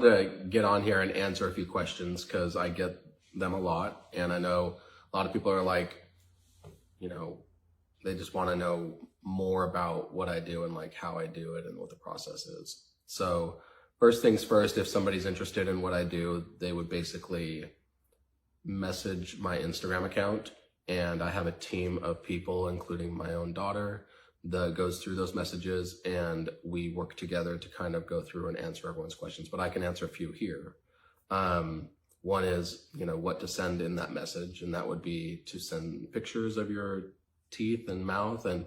wanted to get on here and answer a few questions because I get them a lot. And I know a lot of people are like, you know, they just want to know more about what I do and like how I do it and what the process is. So first things first, if somebody's interested in what I do, they would basically message my Instagram account, and I have a team of people, including my own daughter, that goes through those messages, and we work together to kind of go through and answer everyone's questions. But I can answer a few here. One is, you know, what to send in that message, and that would be to send pictures of your teeth and mouth. And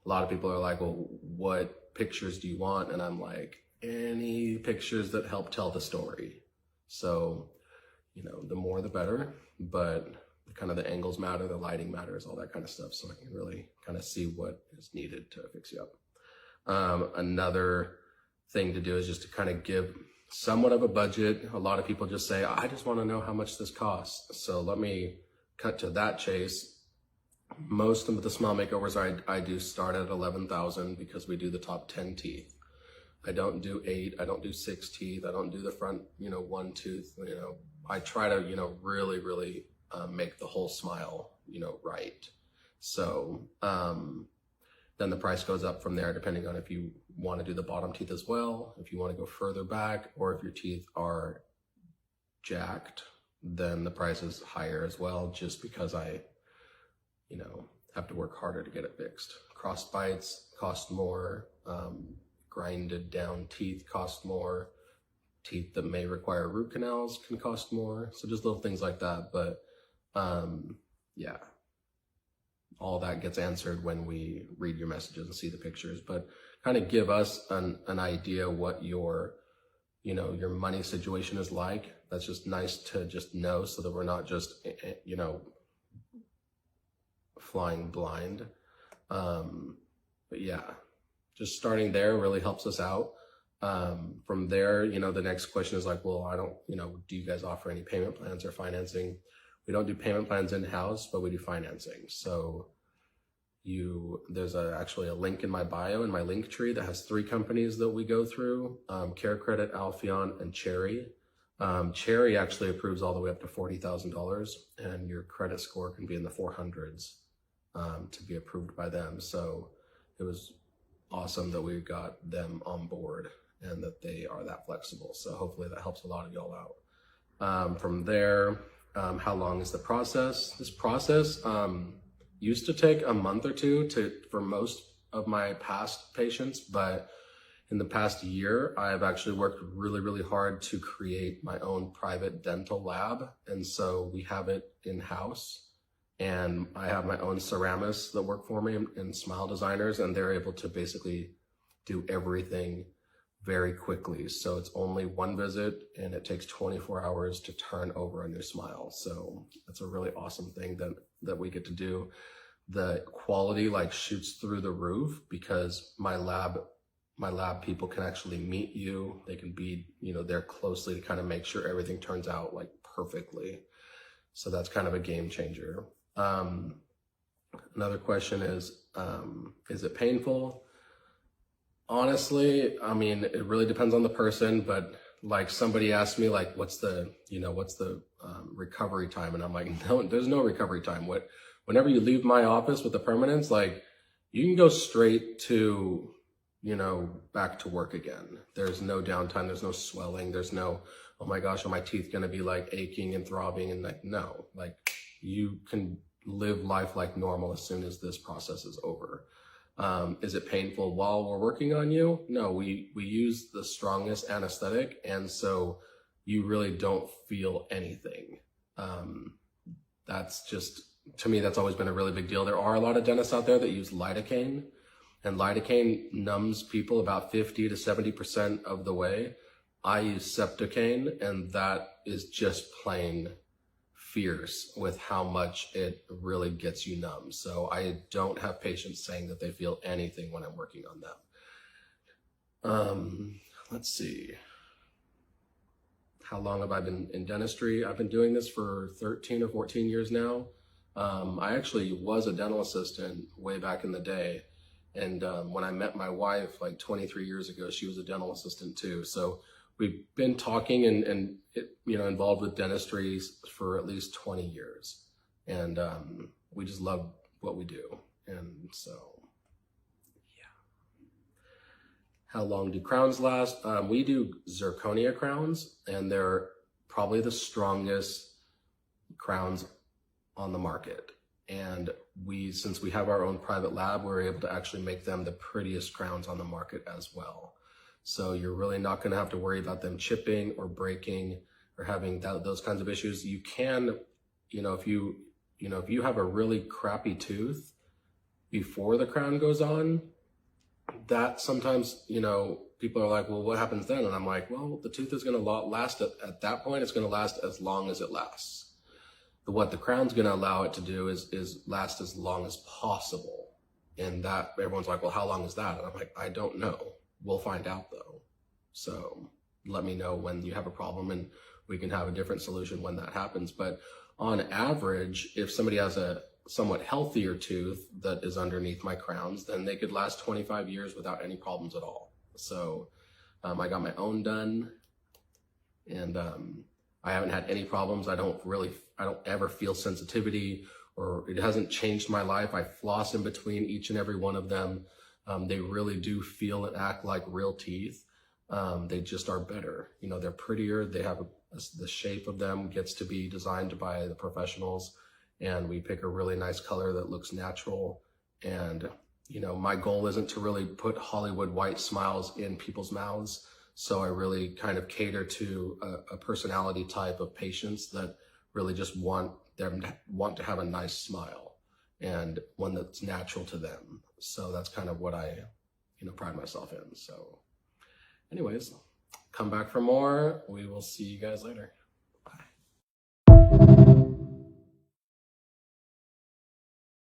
a lot of people are like, well, what pictures do you want? And I'm like, any pictures that help tell the story. So, you know, the more the better, but kind of the angles matter, the lighting matters, all that kind of stuff. So I can really kind of see what is needed to fix you up. Another thing to do is just to kind of give somewhat of a budget. A lot of people just say, I just want to know how much this costs. So let me cut to that chase. Most of the smile makeovers I do start at 11,000 because we do the top 10 teeth. I don't do 8, I don't do 6 teeth, I don't do the front, you know, 1 tooth, you know. I try to, you know, really make the whole smile, you know, right. So then the price goes up from there depending on if you want to do the bottom teeth as well, if you want to go further back, or if your teeth are jacked, then the price is higher as well, just because I, you know, have to work harder to get it fixed. Cross bites cost more, grinded down teeth cost more, teeth that may require root canals can cost more. So just little things like that. But yeah, all that gets answered when we read your messages and see the pictures. But kind of give us an idea what your, you know, your money situation is like. That's just nice to just know, so that we're not just, you know, flying blind. But yeah, just starting there really helps us out. From there, you know, the next question is like, well, I don't, you know, do you guys offer any payment plans or financing? We don't do payment plans in-house, but we do financing. So there's actually a link in my bio, in my link tree, that has 3 companies that we go through, Care Credit, Alpheon, and Cherry. Cherry actually approves all the way up to $40,000, and your credit score can be in the 400s to be approved by them. So it was awesome that we got them on board and that they are that flexible. So hopefully that helps a lot of y'all out. From there, how long is the process? This process used to take a month or two for most of my past patients, but in the past year, I've actually worked really hard to create my own private dental lab. And so we have it in-house, and I have my own ceramists that work for me and smile designers, and they're able to basically do everything very quickly. So it's only 1 visit, and it takes 24 hours to turn over a new smile. So that's a really awesome thing that we get to do. The quality like shoots through the roof because my lab people can actually meet you. They can be, you know, there closely to kind of make sure everything turns out like perfectly. So that's kind of a game changer. Another question is it painful? Honestly, I mean, it really depends on the person, but like somebody asked me, like, what's the recovery time? And I'm like, no, there's no recovery time. Whenever you leave my office with the permanents, like, you can go straight to, you know, back to work again. There's no downtime. There's no swelling. There's no, oh my gosh, are my teeth going to be like aching and throbbing? And like, no, like, you can live life like normal as soon as this process is over. Is it painful while we're working on you? No, we use the strongest anesthetic, and so you really don't feel anything. That's just, to me, that's always been a really big deal. There are a lot of dentists out there that use lidocaine, and lidocaine numbs people about 50 to 70% of the way. I use Septocaine, and that is just plain fierce with how much it really gets you numb. So I don't have patients saying that they feel anything when I'm working on them. Let's see. How long have I been in dentistry? I've been doing this for 13 or 14 years now. I actually was a dental assistant way back in the day. And when I met my wife like 23 years ago, she was a dental assistant too. So we've been talking and involved with dentistry for at least 20 years. And we just love what we do. And so, yeah. How long do crowns last? We do zirconia crowns, and they're probably the strongest crowns on the market. And since we have our own private lab, we're able to actually make them the prettiest crowns on the market as well. So you're really not going to have to worry about them chipping or breaking or having those kinds of issues. You can, if you have a really crappy tooth before the crown goes on, that sometimes, people are like, well, what happens then? And I'm like, well, the tooth is going to last at that point. It's going to last as long as it lasts. What the crown's going to allow it to do is last as long as possible. And that everyone's like, well, how long is that? And I'm like, I don't know. We'll find out though. So let me know when you have a problem and we can have a different solution when that happens. But on average, if somebody has a somewhat healthier tooth that is underneath my crowns, then they could last 25 years without any problems at all. So I got my own done, and I haven't had any problems. I don't ever feel sensitivity, or it hasn't changed my life. I floss in between each and every one of them. They really do feel and act like real teeth. They just are better. They're prettier. They have the shape of them gets to be designed by the professionals, and we pick a really nice color that looks natural. And, my goal isn't to really put Hollywood white smiles in people's mouths. So I really kind of cater to a personality type of patients that really just want to have a nice smile and one that's natural to them. So that's kind of what I, pride myself in. So anyways, come back for more. We will see you guys later.